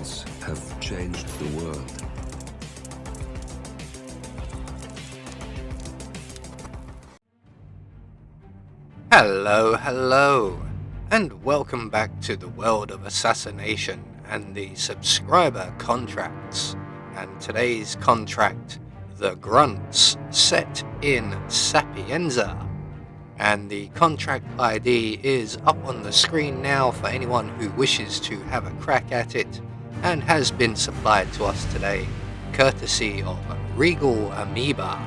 Grunts have changed the world. Hello, and welcome back to the world of assassination and the subscriber contracts. And today's contract, the Grunts, set in Sapienza. And the contract ID is up on the screen now for anyone who wishes to have a crack at it, and has been supplied to us today, courtesy of Regal-Amoeba.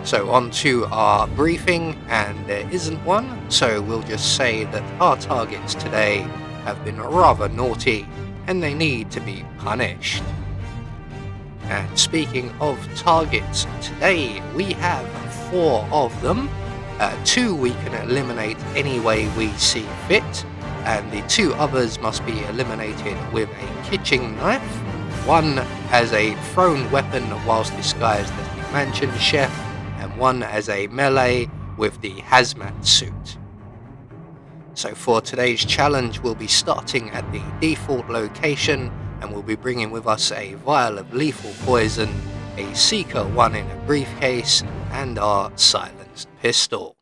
So on to our briefing, and there isn't one, so we'll just say that our targets today have been rather naughty and they need to be punished. And speaking of targets, today we have 4 of them. 2 we can eliminate any way we see fit, and the 2 others must be eliminated with a kitchen knife, 1 as a thrown weapon whilst disguised as the mansion chef, and 1 as a melee with the hazmat suit. So for today's challenge, we'll be starting at the default location, and we'll be bringing with us a vial of lethal poison, a Seeker 1 in a briefcase, and our silenced pistol.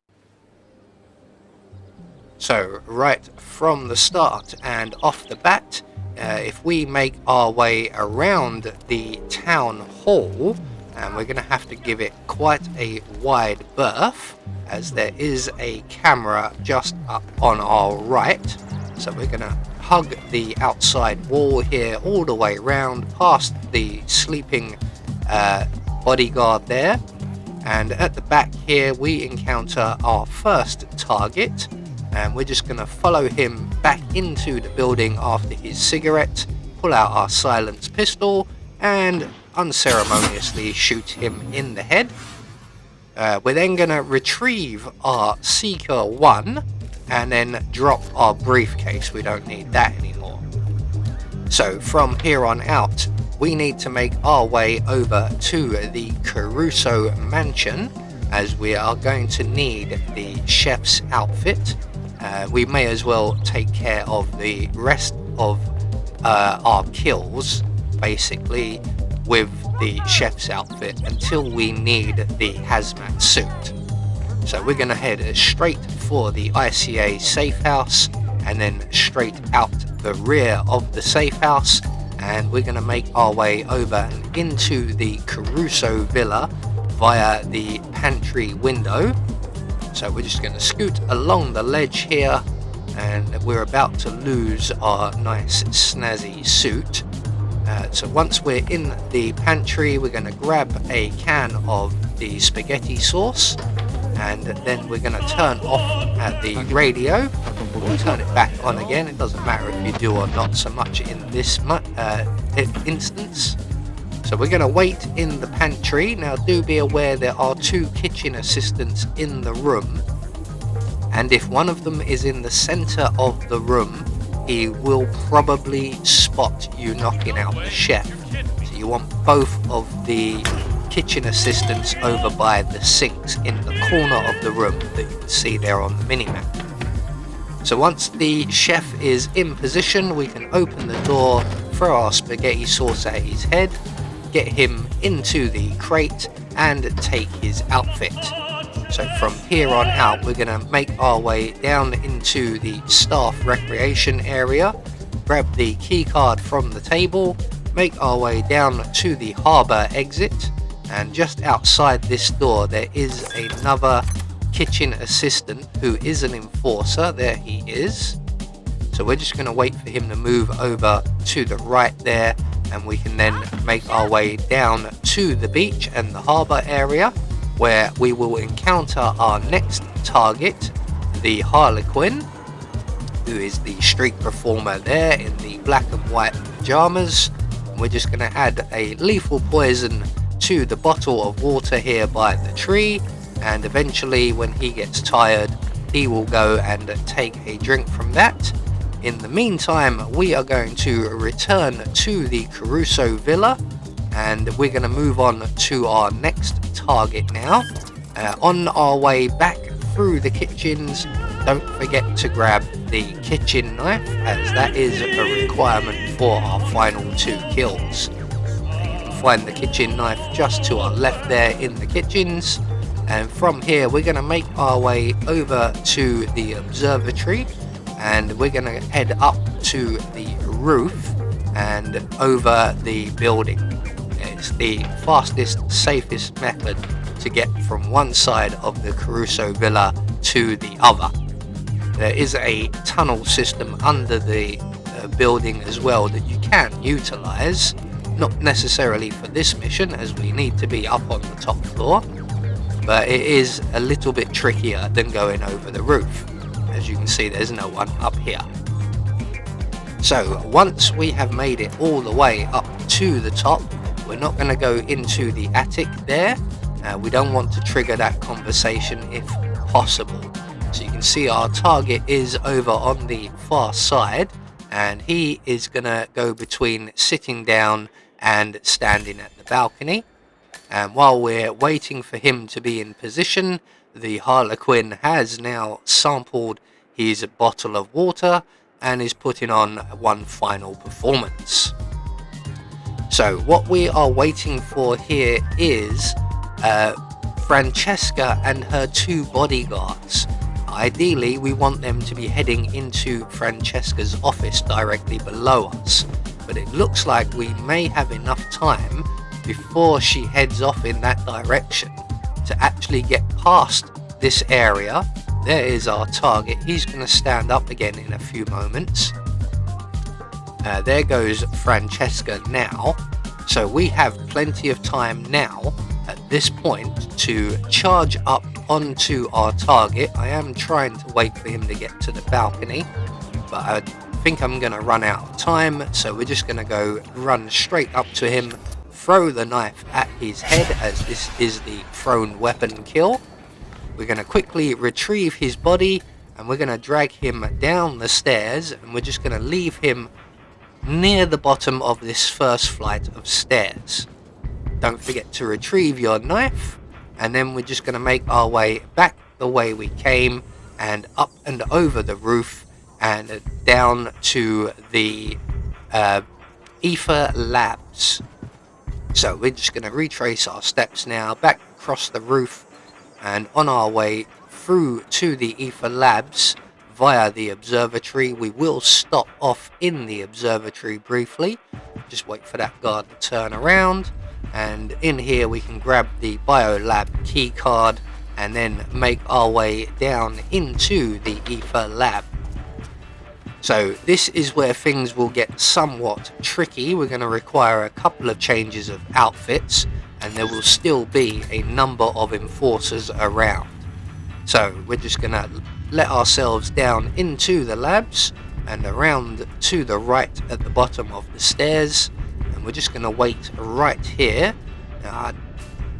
So right from the start and off the bat, if we make our way around the town hall, and we're going to have to give it quite a wide berth, as there is a camera just up on our right. So we're going to hug the outside wall here all the way around past the sleeping bodyguard there, and at the back here we encounter our first target, and we're just going to follow him back into the building after his cigarette, pull out our silenced pistol and unceremoniously shoot him in the head. We're then going to retrieve our Seeker 1 and then drop our briefcase. We don't need that anymore. So from here on out, we need to make our way over to the Caruso mansion, as we are going to need the chef's outfit. We may as well take care of the rest of our kills, basically, with the chef's outfit until we need the hazmat suit. So we're going to head straight for the ICA safe house, and then straight out the rear of the safe house, and we're going to make our way over and into the Caruso villa via the pantry window. So we're just going to scoot along the ledge here, and we're about to lose our nice snazzy suit. So once we're in the pantry, we're going to grab a can of the spaghetti sauce, and then we're going to turn off at the radio. We'll turn it back on again. It doesn't matter if you do or not so much in this instance. So we're going to wait in the pantry. Now do be aware there are 2 kitchen assistants in the room, and if one of them is in the center of the room, he will probably spot you knocking out the chef. So you want both of the kitchen assistants over by the sinks in the corner of the room that you can see there on the minimap. So once the chef is in position, we can open the door, throw our spaghetti sauce at his head, get him into the crate and take his outfit. So from here on out, we're going to make our way down into the staff recreation area, grab the key card from the table, make our way down to the harbour exit, and just outside this door there is another kitchen assistant who is an enforcer. There he is. So we're just going to wait for him to move over to the right there, and we can then make our way down to the beach and the harbour area, where we will encounter our next target, the Harlequin, who is the street performer there in the black and white pajamas. And we're just going to add a lethal poison to the bottle of water here by the tree, and eventually when he gets tired, he will go and take a drink from that. In the meantime, we are going to return to the Caruso villa, and we're going to move on to our next target now. On our way back through the kitchens, don't forget to grab the kitchen knife, as that is a requirement for our final 2 kills. You can find the kitchen knife just to our left there in the kitchens, and from here we're going to make our way over to the observatory, and we're going to head up to the roof and over the building. It's the fastest, safest method to get from one side of the Caruso Villa to the other. There is a tunnel system under the building as well that you can utilize, not necessarily for this mission as we need to be up on the top floor, but it is a little bit trickier than going over the roof. As you can see, there's no one up here. So once we have made it all the way up to the top, we're not going to go into the attic there. We don't want to trigger that conversation if possible. So you can see our target is over on the far side, and he is going to go between sitting down and standing at the balcony. And while we're waiting for him to be in position, the Harlequin has now sampled his bottle of water and is putting on one final performance. So what we are waiting for here is Francesca and her 2 bodyguards. Ideally, we want them to be heading into Francesca's office directly below us, but it looks like we may have enough time before she heads off in that direction to actually get past this area. There is our target. He's going to stand up again in a few moments. There goes Francesca now. So we have plenty of time now at this point to charge up onto our target. I am trying to wait for him to get to the balcony, but I think I'm going to run out of time, so we're just going to go run straight up to him, throw the knife at his head, as this is the thrown weapon kill. We're going to quickly retrieve his body, and we're going to drag him down the stairs, and we're just going to leave him near the bottom of this first flight of stairs. Don't forget to retrieve your knife, and then we're just going to make our way back the way we came and up and over the roof and down to the Ether Labs. So we're just going to retrace our steps now back across the roof and on our way through to the Ether Labs via the observatory. We will stop off in the observatory briefly. Just wait for that guard to turn around, and in here we can grab the biolab key card and then make our way down into the Ether Lab. So this is where things will get somewhat tricky. We're going to require a couple of changes of outfits, and there will still be a number of enforcers around. So we're just going to let ourselves down into the labs and around to the right at the bottom of the stairs, and we're just going to wait right here. Now,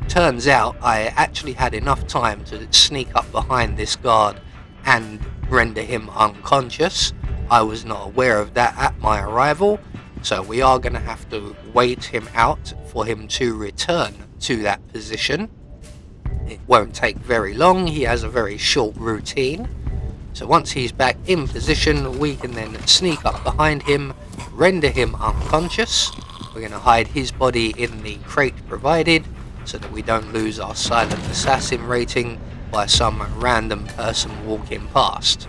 turns out I actually had enough time to sneak up behind this guard and render him unconscious. I was not aware of that at my arrival, so we are going to have to wait him out for him to return to that position. It won't take very long. He has a very short routine. So once he's back in position, we can then sneak up behind him, render him unconscious. We're going to hide his body in the crate provided so that we don't lose our silent assassin rating by some random person walking past.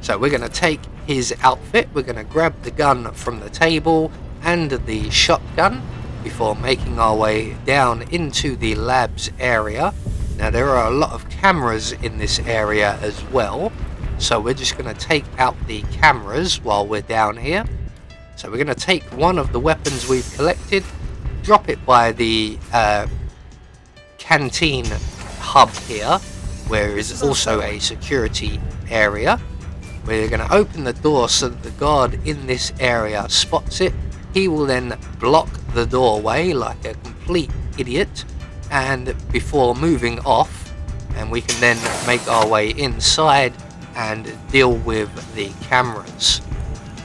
So we're going to take his outfit, we're going to grab the gun from the table and the shotgun before making our way down into the labs area. Now there are a lot of cameras in this area as well, so we're just going to take out the cameras while we're down here. So we're going to take one of the weapons we've collected, drop it by the canteen hub here, where is also a security area. We're going to open the door so that the guard in this area spots it. He will then block the doorway like a complete idiot, and before moving off, and we can then make our way inside and deal with the cameras.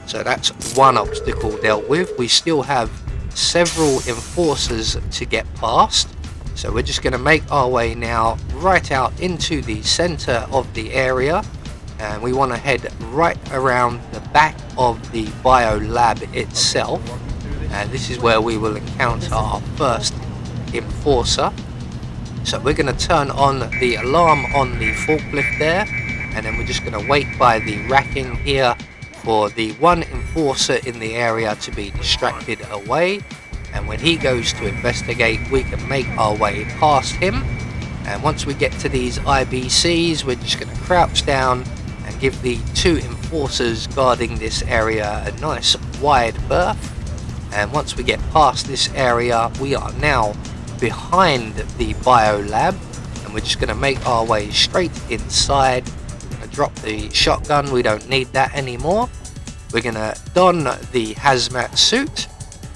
So that's one obstacle dealt with. We still have several enforcers to get past, so we're just going to make our way now right out into the center of the area, and we want to head right around the back of the bio lab itself, and this is where we will encounter our first enforcer. So we're going to turn on the alarm on the forklift there, and then we're just going to wait by the racking here for the one enforcer in the area to be distracted away, and when he goes to investigate we can make our way past him. And once we get to these IBCs, we're just going to crouch down and give the two enforcers guarding this area a nice wide berth. And once we get past this area, we are now behind the bio lab, and we're just going to make our way straight inside. We're going to drop the shotgun, we don't need that anymore. We're going to don the hazmat suit,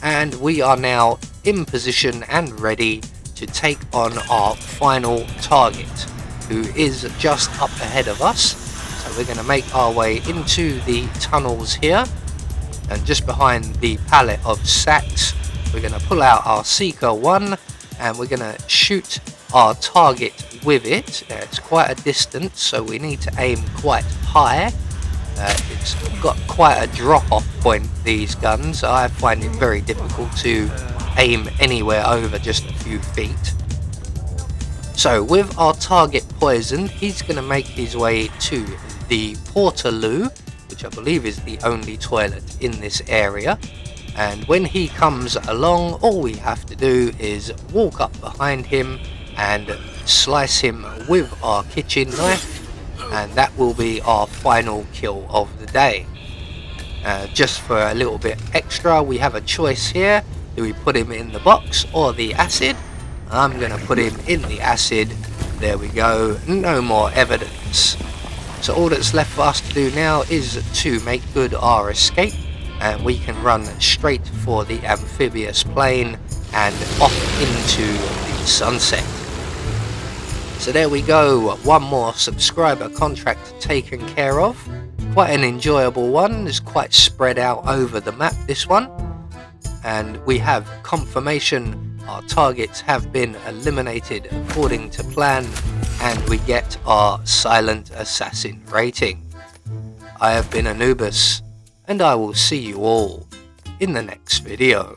and we are now in position and ready to take on our final target, who is just up ahead of us. So we're going to make our way into the tunnels here, and just behind the pallet of sacks we're going to pull out our Seeker 1, and we're going to shoot our target with it. It's quite a distance, so we need to aim quite high. It's got quite a drop-off point, these guns. I find it very difficult to aim anywhere over just a few feet. So with our target poisoned, he's going to make his way to the Portaloo, which I believe is the only toilet in this area. And when he comes along, all we have to do is walk up behind him and slice him with our kitchen knife, and that will be our final kill of the day. Just for a little bit extra, we have a choice here. Do we put him in the box or the acid? I'm going to put him in the acid. There we go, no more evidence. So all that's left for us to do now is to make good our escape, and we can run straight for the amphibious plane and off into the sunset. So there we go, one more subscriber contract taken care of. Quite an enjoyable one. It's quite spread out over the map, this one. And we have confirmation our targets have been eliminated according to plan, and we get our silent assassin rating. I have been Anubis, and I will see you all in the next video.